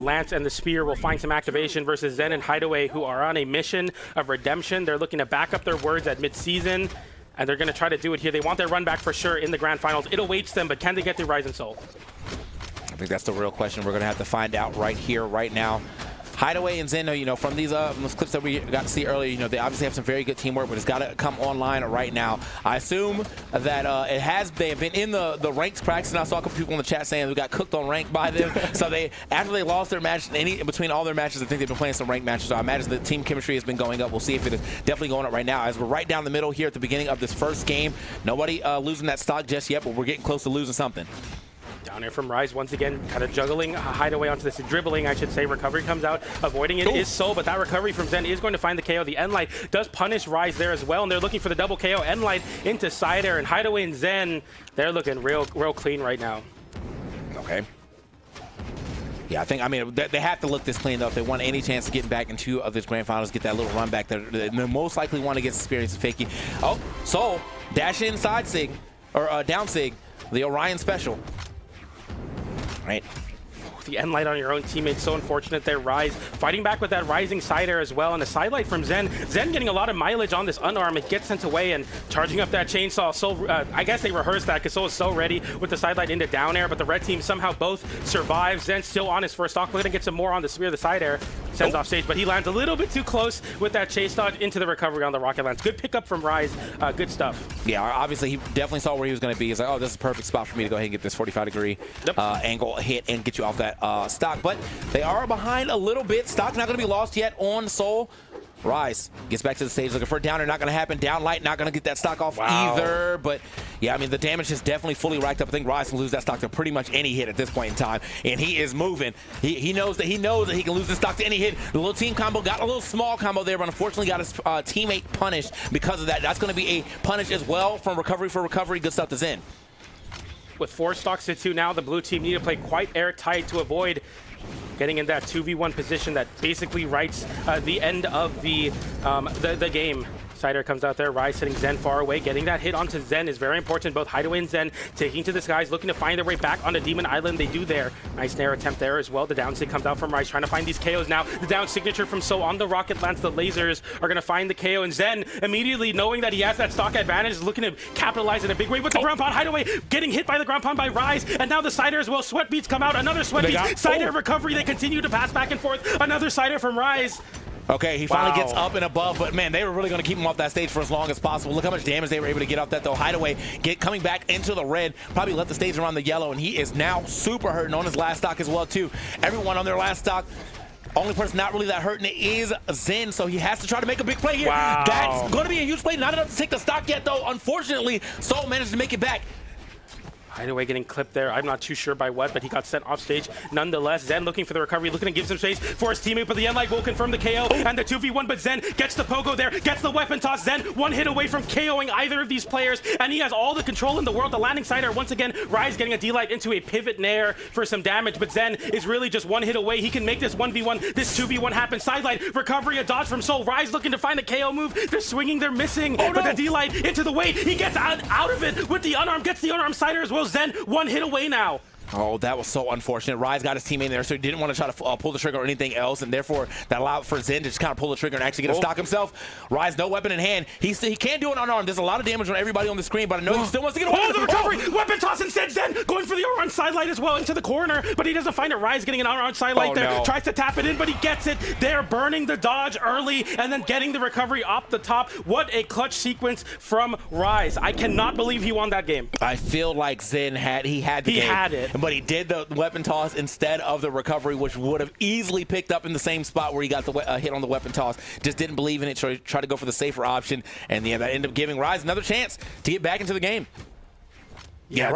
Lance and the Spear will find some activation versus Zen and Hideaway, who are on a mission of redemption. They're looking to back up their words at mid-season, and they're going to try to do it here. They want their run back for sure in the grand finals. It awaits them, but can they get through Ryze and Soul? I think that's the real question we're going to have to find out right here, right now. Hideaway and Zen, you know, from these clips that we got to see earlier, you know, they obviously have some very good teamwork, but it's got to come online right now. I assume that they have been in the ranks practice, and I saw a couple people in the chat saying we got cooked on rank by them. So after they lost their match, between all their matches, I think they've been playing some ranked matches. So I imagine the team chemistry has been going up. We'll see if it is definitely going up right now. As we're right down the middle here at the beginning of this first game, nobody losing that stock just yet, but we're getting close to losing something. Down here from Ryze, once again, kind of juggling Hideaway onto this, dribbling, I should say. Recovery comes out, avoiding it is Soul, but that recovery from Zen is going to find the KO. The Enlight does punish Ryze there as well, and they're looking for the double KO. Enlight into side air, and Hideaway and Zen, they're looking real clean right now. Okay. Yeah, I mean, they have to look this clean, though, if they want any chance of getting back into this grand finals, get that little run back. They most likely want to get experience of Fakey. Oh, Soul, dash in side sig, or down sig, the Orion special. Right. The Enlight on your own teammate, so unfortunate there. Ryze fighting back with that rising side air as well, and a sidelight from Zen. Zen getting a lot of mileage on this unarm. It gets sent away and charging up that chainsaw. So I guess they rehearsed that because Soul is so ready with the sidelight into down air, but the red team somehow both survive. Zen still on his first stock. We're gonna get some more on the Spear, the side air. Sends off stage, but he lands a little bit too close with that chase dodge into the recovery on the rocket lance. Good pickup from Ryze. Good stuff. Yeah, obviously he definitely saw where he was going to be. He's like, oh, this is a perfect spot for me to go ahead and get this 45-degree angle hit and get you off that stock. But they are behind a little bit. Stock not going to be lost yet on Soul. Ryze gets back to the stage looking for a downer. Not going to happen. Down light, not going to get that stock off either. But yeah, I mean, the damage is definitely fully racked up. I think Ryze can lose that stock to pretty much any hit at this point in time. And he is moving. He knows that he can lose the stock to any hit. The little team combo got a little small combo there, but unfortunately got his teammate punished because of that. That's going to be a punish as well from recovery for recovery. Good stuff to Zen. With 4 stocks to 2 now, the blue team need to play quite airtight to avoid getting in that 2v1 position that basically writes the end of the game. Sider comes out there, Ryze hitting Zen far away. Getting that hit onto Zen is very important. Both Hideaway and Zen taking to the skies, looking to find their way back onto Demon Island. They do there. Nice nair attempt there as well. The down sig comes out from Ryze, trying to find these KOs now. The down signature from Soul on the rocket lance. The lasers are going to find the KO, and Zen immediately knowing that he has that stock advantage is looking to capitalize in a big way with the ground pound. Hideaway getting hit by the ground pound by Ryze, and now the Sider as well. Sweat beats come out. Another sweat beat. Sider recovery. They continue to pass back and forth. Another Sider from Ryze. Okay, he finally gets up and above, but man, they were really going to keep him off that stage for as long as possible. Look how much damage they were able to get off that, though. Hideaway coming back into the red, probably left the stage around the yellow, and he is now super hurting on his last stock as well, too. Everyone on their last stock. Only person not really that hurting is Zen, so he has to try to make a big play here. That's going to be a huge play. Not enough to take the stock yet, though. Unfortunately, Soul managed to make it back. Hideaway getting clipped there. I'm not too sure by what, but he got sent off stage nonetheless. Zen looking for the recovery, looking to give some space for his teammate, but the Enlight will confirm the KO and the 2v1, but Zen gets the pogo there, gets the weapon toss. Zen one hit away from KOing either of these players, and he has all the control in the world. The landing sider, once again, Ryze getting a D-Light into a pivot nair for some damage, but Zen is really just one hit away. He can make this 1v1, this 2v1 happen. Sidelight, recovery, a dodge from Soul. Ryze looking to find a KO move. They're swinging, they're missing, but the D-Light into the weight. He gets out of it with the unarmed, gets the unarmed sider as well. Zen one hit away now. Oh, that was so unfortunate. Ryze got his teammate in there, so he didn't want to try to pull the trigger or anything else, and therefore that allowed for Zen to just kind of pull the trigger and actually get a stock himself. Ryze, no weapon in hand. He can't do it unarmed. There's a lot of damage on everybody on the screen, but I know he still wants to get away. The recovery! Weapon toss instead. Zen going for the unarmed sidelight as well into the corner, but he doesn't find it. Ryze getting an unarmed sidelight there. Tries to tap it in, but he gets it. They're burning the dodge early and then getting the recovery off the top. What a clutch sequence from Ryze. I cannot believe he won that game. I feel like Zen had the game. He had it. But he did the weapon toss instead of the recovery, which would have easily picked up in the same spot where he got the hit on the weapon toss. Just didn't believe in it, so he tried to go for the safer option, and yeah, that ended up giving Ryze another chance to get back into the game. Yeah,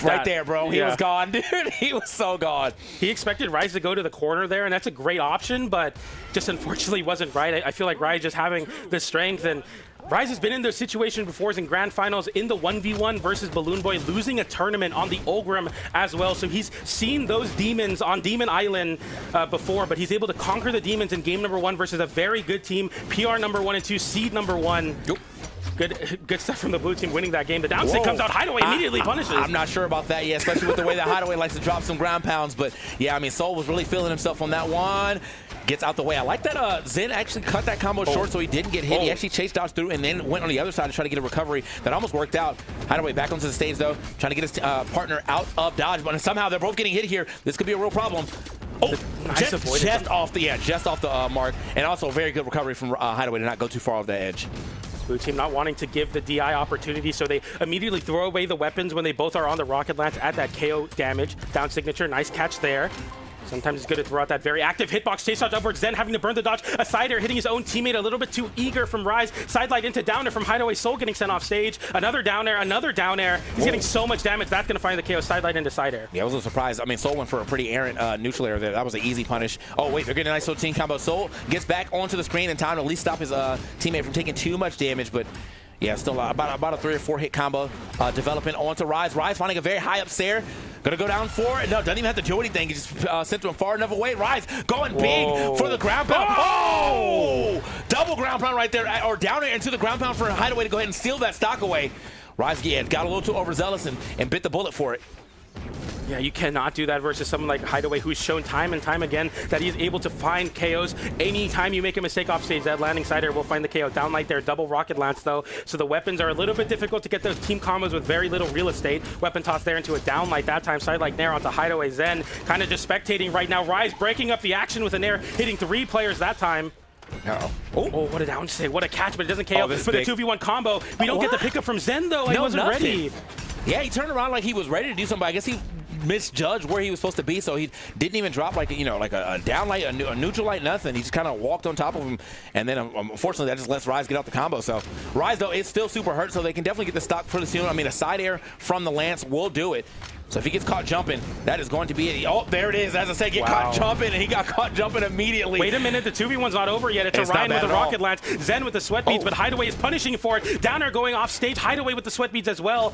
right there, bro. He was gone, dude. He was so gone. He expected Ryze to go to the corner there, and that's a great option, but just unfortunately wasn't right. I feel like Ryze just having the strength, and Ryze has been in those situations before in grand finals in the 1v1 versus Balloon Boy, losing a tournament on the Ulgrim as well. So he's seen those demons on Demon Island before, but he's able to conquer the demons in game number 1 versus a very good team, PR number 1 and 2, seed number 1. Good stuff from the blue team winning that game. The down stick comes out. Hideaway immediately punishes. I'm not sure about that, yeah, especially with the way that Hideaway likes to drop some ground pounds. But yeah, I mean, Soul was really feeling himself on that one. Gets out the way. I like that Zen actually cut that combo short so he didn't get hit. He actually chased dodge through and then went on the other side to try to get a recovery. That almost worked out. Hideaway back onto the stage though, trying to get his partner out of dodge, but somehow they're both getting hit here. This could be a real problem. Oh, nice just off the mark, and also a very good recovery from Hideaway to not go too far off the edge. Blue team not wanting to give the DI opportunity, so they immediately throw away the weapons when they both are on the rocket lance at that KO damage. Down signature, nice catch there. Sometimes it's good to throw out that very active hitbox, chase dodge upwards, then having to burn the dodge. A side air hitting his own teammate a little bit too eager from Ryze. Sidelight into down air from Hideaway. Soul getting sent off stage. Another down air, another down air. He's getting so much damage. That's going to find the KO. Sidelight into side air. Yeah, I was a little surprised. I mean, Soul went for a pretty errant neutral air there. That was an easy punish. Oh, wait, they're getting a nice little team combo. Soul gets back onto the screen in time to at least stop his teammate from taking too much damage, but yeah, still about a 3 or 4 hit combo developing onto Ryze. Ryze finding a very high up stair. Gonna go down for it. No, doesn't even have to do anything. He just sent him far enough away. Ryze going big for the ground pound. Oh! Double ground pound right there, or down it into the ground pound for Hideaway to go ahead and steal that stock away. Ryze, yeah, got a little too overzealous and bit the bullet for it. Yeah, you cannot do that versus someone like Hideaway, who's shown time and time again that he's able to find KOs anytime you make a mistake off stage. That landing side air will find the KO. Downlight there, double rocket lance though, so the weapons are a little bit difficult to get those team combos with very little real estate. Weapon toss there into a downlight that time. Sidelight nair onto Hideaway. Zen kind of just spectating right now. Ryze breaking up the action with a nair, hitting 3 players that time. Uh-oh. Oh, what a down stick. What a catch, but it doesn't KO. But a 2v1 combo. We don't get the pickup from Zen though. He wasn't ready. Yeah, he turned around like he was ready to do something, but I guess he misjudged where he was supposed to be, so he didn't even drop like, you know, like a down light, a neutral light, nothing. He just kind of walked on top of him, and then unfortunately that just lets Ryze get out the combo. So Ryze though is still super hurt, so they can definitely get the stock pretty soon. I mean, a side air from the lance will do it. So if he gets caught jumping, that is going to be it. Oh, there it is. As I say, get caught jumping, and he got caught jumping immediately. Wait a minute, the 2v1's not over yet. It's Orion with the rocket lance, Zen with the sweat beads, but Hideaway is punishing for it. Down air going off stage, Hideaway with the sweat beads as well.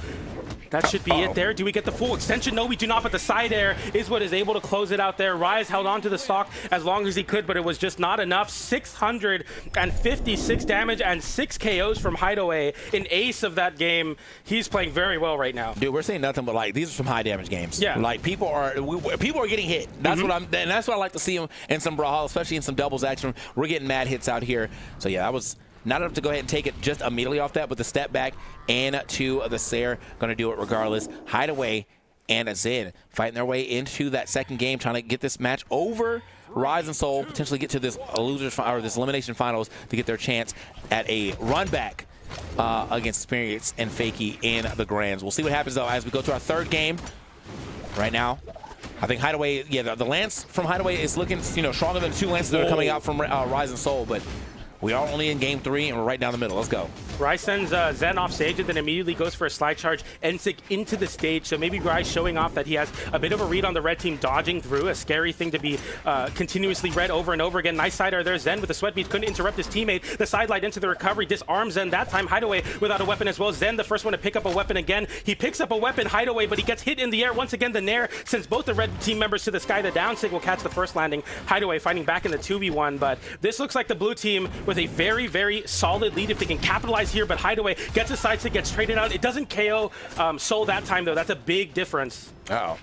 That should be it there. Do we get the full extension? No, we do not, but the side air is what is able to close it out there. Ryze held on to the stock as long as he could, but it was just not enough. 656 damage and 6 KOs from Hideaway. An ace of that game. He's playing very well right now. Dude, we're saying nothing but like these are some high damage games. Yeah. Like people are getting hit. That's and that's what I like to see them in some Brawlhalla, especially in some doubles action. We're getting mad hits out here. So yeah, that was not enough to go ahead and take it just immediately off that, but the step back and to the Sair, going to do it regardless. Hideaway and Zen fighting their way into that second game, trying to get this match over. Ryze and Soul potentially get to this losers or this elimination finals to get their chance at a run back against Experience and Fakey in the Grands. We'll see what happens though as we go to our third game. Right now, I think Hideaway, yeah, the lance from Hideaway is looking, you know, stronger than the 2 lances that are coming out from Ryze and Soul, but we are only in game 3, and we're right down the middle. Let's go. Ryze sends Zen off stage and then immediately goes for a slide charge NSIG into the stage. So maybe Ryze showing off that he has a bit of a read on the red team, dodging through. A scary thing to be continuously read over and over again. Nice side air there. Zen with the sweat beads couldn't interrupt his teammate. The sidelight into the recovery disarms Zen. That time Hideaway without a weapon as well. Zen the first one to pick up a weapon again. He picks up a weapon, Hideaway, but he gets hit in the air. Once again, the nair sends both the red team members to the sky. The down sig will catch the first landing. Hideaway fighting back in the 2v1, but this looks like the blue team with a very, very solid lead if they can capitalize here, but Hideaway gets a side stick, gets traded out. It doesn't KO Soul that time, though. That's a big difference. Uh-oh.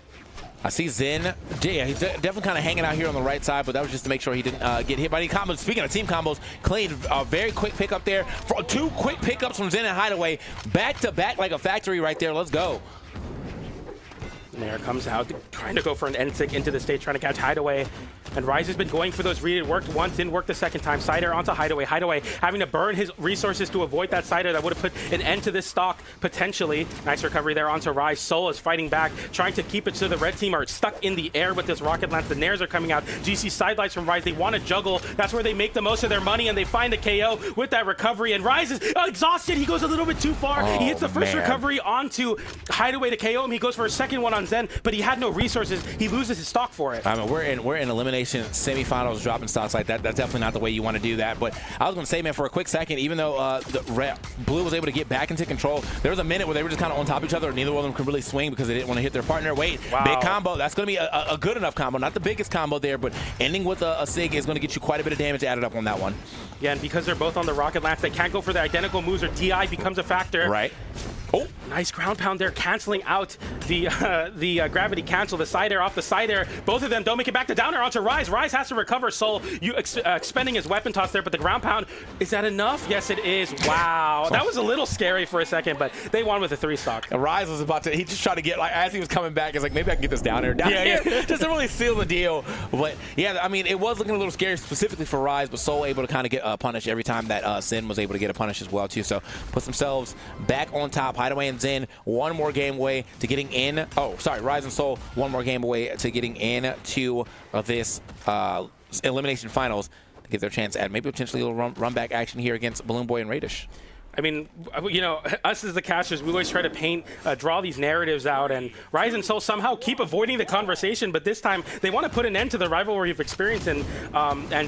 I see Zen. Yeah, he's definitely kind of hanging out here on the right side, but that was just to make sure he didn't get hit by any combos. Speaking of team combos, clean a very quick pickup there. 2 quick pickups from Zen and Hideaway. Back to back like a factory right there. Let's go. Nair comes out, trying to go for an NSIG into the stage, trying to catch Hideaway. And Ryze has been going for those read. It worked once, didn't work the second time. Side air onto Hideaway. Hideaway having to burn his resources to avoid that side air that would have put an end to this stock, potentially. Nice recovery there onto Ryze. Soul is fighting back, trying to keep it so the red team are stuck in the air with this rocket lance. The nairs are coming out. GC sidelights from Ryze. They want to juggle. That's where they make the most of their money, and they find the KO with that recovery. And Ryze is exhausted. He goes a little bit too far. He hits the first recovery onto Hideaway to KO him. He goes for a second one on on Zen, but he had no resources. He loses his stock for it. I mean, we're in elimination semifinals, dropping stocks like that. That's definitely not the way you want to do that. But I was going to say, man, for a quick second, even though Blue was able to get back into control, there was a minute where they were just kind of on top of each other. Neither one of them could really swing because they didn't want to hit their partner. Wait, big combo. That's going to be a good enough combo. Not the biggest combo there, but ending with a Sig is going to get you quite a bit of damage added up on that one. Yeah, and because they're both on the rocket lance, they can't go for the identical moves, or DI becomes a factor. Right. Oh, nice ground pound there, canceling out the gravity cancel, the side air off the side air. Both of them don't make it back. The down air onto Ryze. Ryze has to recover. Soul expending his weapon toss there, but the ground pound, is that enough? Yes, it is. Wow. That was a little scary for a second, but they won with a 3 stock. And Ryze was about to, he just tried to get, like, as he was coming back, he's like, maybe I can get this down air just to really seal the deal. But yeah, I mean, it was looking a little scary specifically for Ryze, but Soul able to kind of get punished every time that Sin was able to get a punish as well, too. So puts themselves back on top. Hideaway and Zen one more game away to getting in. Oh, sorry, Ryze and Soul one more game away to getting in to this elimination finals to get their chance at maybe potentially a little run back action here against Balloon Boy and Radish. I mean, you know, us as the casters, we always try to draw these narratives out, and Ryze and Soul somehow keep avoiding the conversation, but this time they want to put an end to the rivalry of experience, and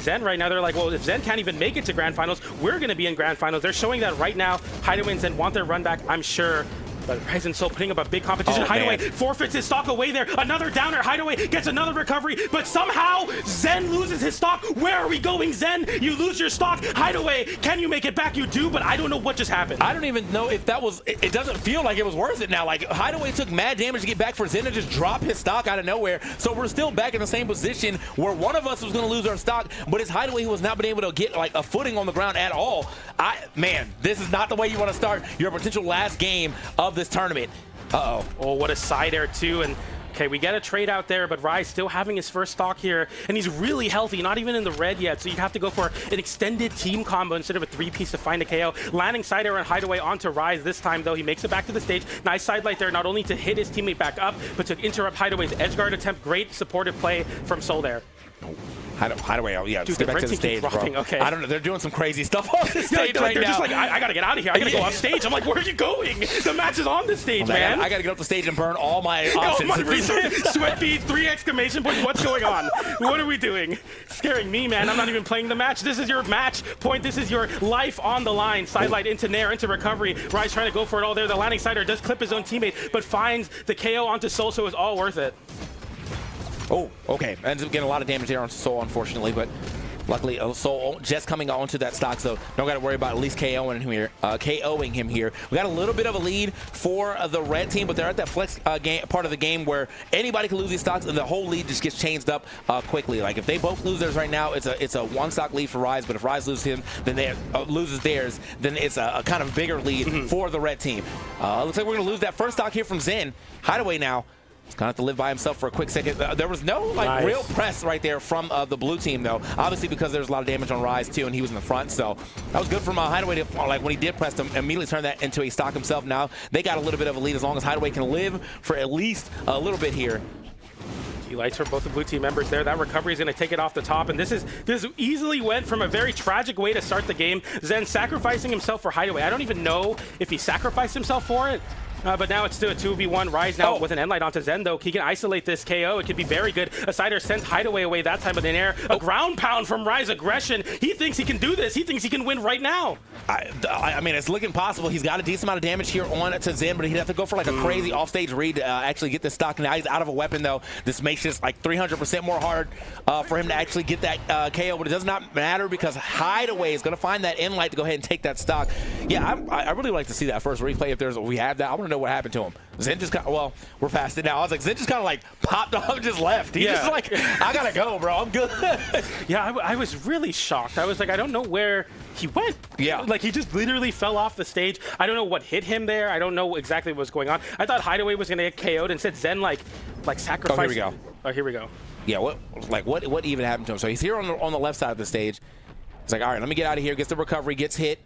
Zen right now, they're like, well, if Zen can't even make it to Grand Finals, we're going to be in Grand Finals. They're showing that right now. Hideaway and Zen want their run back, I'm sure. But Ryze and Soul putting up a big competition. Hideaway forfeits his stock away there. Another downer. Hideaway gets another recovery, but somehow Zen loses his stock. Where are we going, Zen? You lose your stock. Hideaway, can you make it back? You do, but I don't know what just happened. I don't even know if that was, it doesn't feel like it was worth it now. Like, Hideaway took mad damage to get back for Zen to just drop his stock out of nowhere. So we're still back in the same position where one of us was going to lose our stock, but it's Hideaway who has not been able to get like a footing on the ground at all. Man, this is not the way you want to start your potential last game of this tournament. Uh-oh. Oh, what a side air, too. And okay, we get a trade out there, but Ryze still having his first stock here, and he's really healthy, not even in the red yet, so you have to go for an extended team combo instead of a 3-piece to find a KO. Landing side air and Hideaway onto Ryze this time, though. He makes it back to the stage. Nice sidelight there, not only to hit his teammate back up, but to interrupt Hideaway's edge guard attempt. Great supportive play from Soul there. Hideaway, oh yeah, dude, stay back to the stage, bro. Okay. I don't know, they're doing some crazy stuff on the stage right they're now. Just like, I gotta get out of here. I gotta go off stage. I'm like, where are you going? The match is on the stage, man. I gotta get up the stage and burn all my options. Sweat beat, 3 exclamation points. What's going on? What are we doing? Scaring me, man. I'm not even playing the match. This is your match point. This is your life on the line. Sidelight into Nair, into recovery. Ryze trying to go for it all there. The landing sider does clip his own teammate, but finds the KO onto Soul, so it's all worth it. Oh, okay. Ends up getting a lot of damage there on Soul, unfortunately, but luckily Soul just coming onto that stock, so don't got to worry about at least KOing him here. We got a little bit of a lead for the red team, but they're at that flex part of the game where anybody can lose these stocks, and the whole lead just gets changed up quickly. Like if they both lose theirs right now, it's a 1 stock lead for Ryze, but if Ryze loses him, then they loses theirs, then it's a kind of bigger lead for the red team. Looks like we're gonna lose that first stock here from Zen. Hideaway now. He's gonna have to live by himself for a quick second. There was no real press right there from the blue team, though. Obviously, because there's a lot of damage on Ryze too, and he was in the front, so that was good from Hideaway to, like, when he did press him, immediately turn that into a stock himself. Now they got a little bit of a lead as long as Hideaway can live for at least a little bit here. Lights for both the blue team members there. That recovery is going to take it off the top, and this easily went from a very tragic way to start the game. Zen sacrificing himself for Hideaway. I don't even know if he sacrificed himself for it. But now it's still a 2v1. Ryze now with an end light onto Zen, though. He can isolate this KO. It could be very good. A sider sends Hideaway away that time with an air. A ground pound from Ryze. Aggression. He thinks he can do this. He thinks he can win right now. I mean, it's looking possible. He's got a decent amount of damage here on to Zen, but he'd have to go for like a crazy offstage read to actually get this stock. Now he's out of a weapon, though. This makes this like 300% more hard for him to actually get that KO, but it does not matter because Hideaway is going to find that end light to go ahead and take that stock. Yeah, I really like to see that first replay if we have that. I want to know what happened to him. Zen just kind of, well, we're past it now. I was like, Zen just kind of like popped off and just left. He just like, I gotta go, bro. I'm good. Yeah, I was really shocked. I was like, I don't know where he went. Yeah. Like, he just literally fell off the stage. I don't know what hit him there. I don't know exactly what was going on. I thought Hideaway was going to get KO'd. Instead, Zen, like sacrificed. Oh, here we go. Oh, here we go. Yeah, what even happened to him? So he's here on the left side of the stage. He's like, all right, let me get out of here. Gets the recovery, gets hit.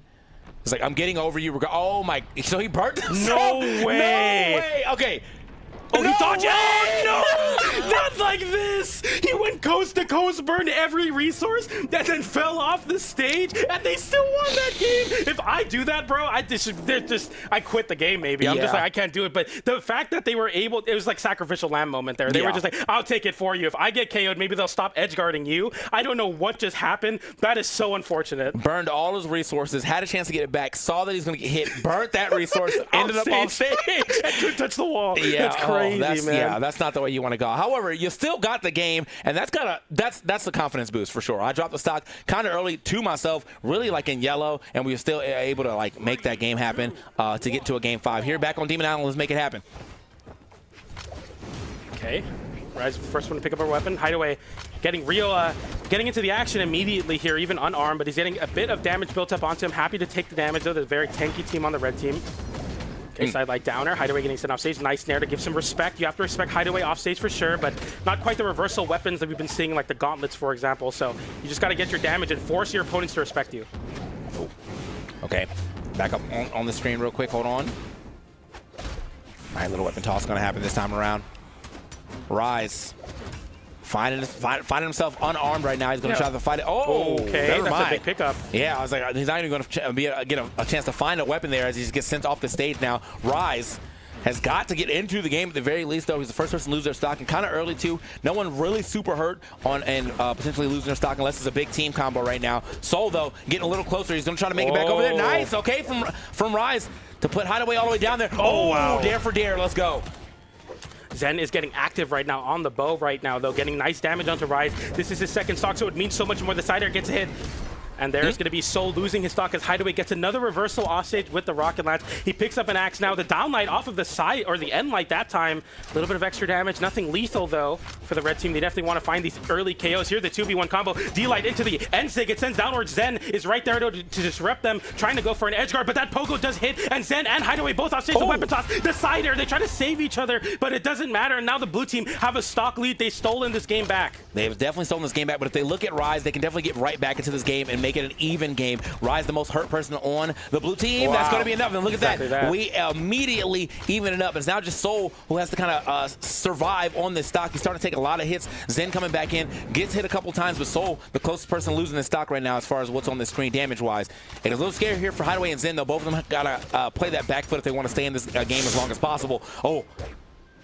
He's like, I'm getting over you. Oh, my. So he burnt himself. No way. No way. Okay. Oh, he thought, oh, no! Not like this! He went coast to coast, burned every resource, and then fell off the stage, and they still won that game! If I do that, bro, I quit the game, maybe. I'm just like, I can't do it. But the fact that they were able, it was like sacrificial lamb moment there. They were just like, I'll take it for you. If I get KO'd, maybe they'll stop edge guarding you. I don't know what just happened. That is so unfortunate. Burned all his resources, had a chance to get it back, saw that he's going to get hit, burnt that resource, ended up on stage. And couldn't touch the wall. Yeah, that's crazy, man. Yeah, that's not the way you want to go. However, you still got the game, and that's the confidence boost for sure. I dropped the stock kind of early to myself, really like in yellow, and we were still able to like make that game happen to get to a game 5. Here back on Demon Island, let's make it happen. Okay. Ryze, first one to pick up a weapon. Hideaway getting real, getting into the action immediately here, even unarmed, but he's getting a bit of damage built up onto him. Happy to take the damage, though. There's a very tanky team on the red team. Okay, side light downer. Hideaway getting sent off stage. Nice nair to give some respect. You have to respect Hideaway off stage for sure, but not quite the reversal weapons that we've been seeing, like the gauntlets, for example. So you just got to get your damage and force your opponents to respect you. Oh. Okay, back up on the screen real quick. Hold on. All right, little weapon toss going to happen this time around. Ryze finding himself unarmed right now. He's going to try to fight it. Oh, okay, that's a big pickup. Yeah, I was like, he's not even going to get a chance to find a weapon there as he gets sent off the stage now. Ryze has got to get into the game at the very least, though. He's the first person to lose their stock, and kind of early, too. No one really super hurt on and potentially losing their stock unless it's a big team combo right now. Soul, though, getting a little closer. He's going to try to make it back over there. Nice, okay, from Ryze to put Hideaway all the way down there. Oh, wow. Dare for dare. Let's go. Zen is getting active right now on the bow right now, though, getting nice damage onto Ryze. This is his second stock, so it means so much more. The side air gets hit. And there's going to be Soul losing his stock as Hideaway gets another reversal offstage with the rocket lance. He picks up an axe now. The downlight off of the side, or the end light that time. A little bit of extra damage. Nothing lethal, though, for the red team. They definitely want to find these early KOs. Here, the 2v1 combo. D-light into the end sig. It sends downwards. Zen is right there to disrupt them, trying to go for an edge guard, but that pogo does hit, and Zen and Hideaway both offstage. The weapon toss. The side air. They try to save each other, but it doesn't matter. And now the blue team have a stock lead. They've stolen this game back. They've definitely stolen this game back, but if they look at Ryze, they can definitely get right back into this game and make it an even game. Ryze, the most hurt person on the blue team. Wow. That's going to be enough. And look at that. We immediately even it up. It's now just Soul who has to kind of survive on this stock. He's starting to take a lot of hits. Zen coming back in, gets hit a couple times, but Soul, the closest person losing this stock right now as far as what's on the screen damage-wise. It is a little scary here for Hideaway and Zen, though. Both of them got to play that back foot if they want to stay in this game as long as possible. Oh.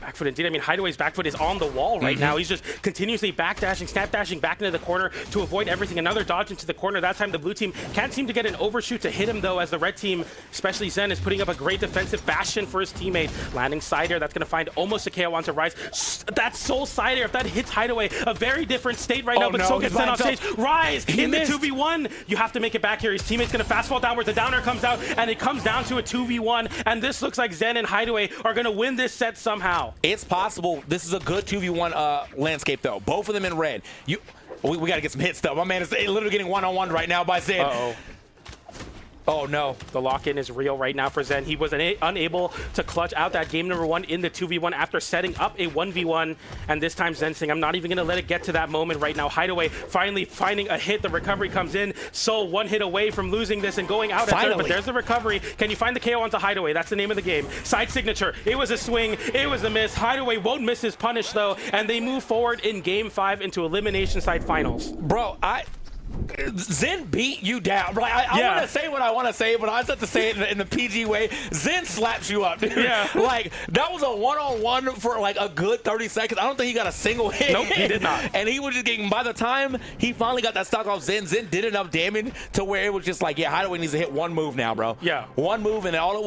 Back foot indeed. I mean, Hideaway's back foot is on the wall right now. He's just continuously backdashing, snap dashing back into the corner to avoid everything. Another dodge into the corner. That time the blue team can't seem to get an overshoot to hit him, though, as the red team, especially Zen, is putting up a great defensive bastion for his teammate. Landing side air. That's going to find almost a KO onto Ryze. That Soul side air, if that hits Hideaway, a very different state right now, but Soul gets sent off stage. Ryze in the 2v1. You have to make it back here. His teammate's going to fast fall downward. The downer comes out, and it comes down to a 2v1, and this looks like Zen and Hideaway are going to win this set somehow. It's possible. This is a good 2v1 landscape, though. Both of them in red. We got to get some hits, though. My man is literally getting one-on-one right now by Zen. Uh-oh. Oh no, the lock-in is real right now for Zen. He was unable to clutch out that game number 1 in the 2v1 after setting up a 1v1. And this time Zen saying, I'm not even going to let it get to that moment right now. Hideaway finally finding a hit. The recovery comes in. Soul 1 hit away from losing this and going out at third, but there's the recovery. Can you find the KO onto Hideaway? That's the name of the game. Side signature. It was a swing. It was a miss. Hideaway won't miss his punish, though, and they move forward in game 5 into elimination side finals. Bro, Zen beat you down. Right? I want to say what I want to say, but I just have to say it in the PG way. Zen slaps you up, dude. Yeah. Like, that was a one-on-one for like a good 30 seconds. I don't think he got a single hit. Nope, he did not. And he was just getting, by the time he finally got that stock off Zen did enough damage to where it was just like, yeah, Hideaway needs to hit one move now, bro. Yeah. One move, and all it was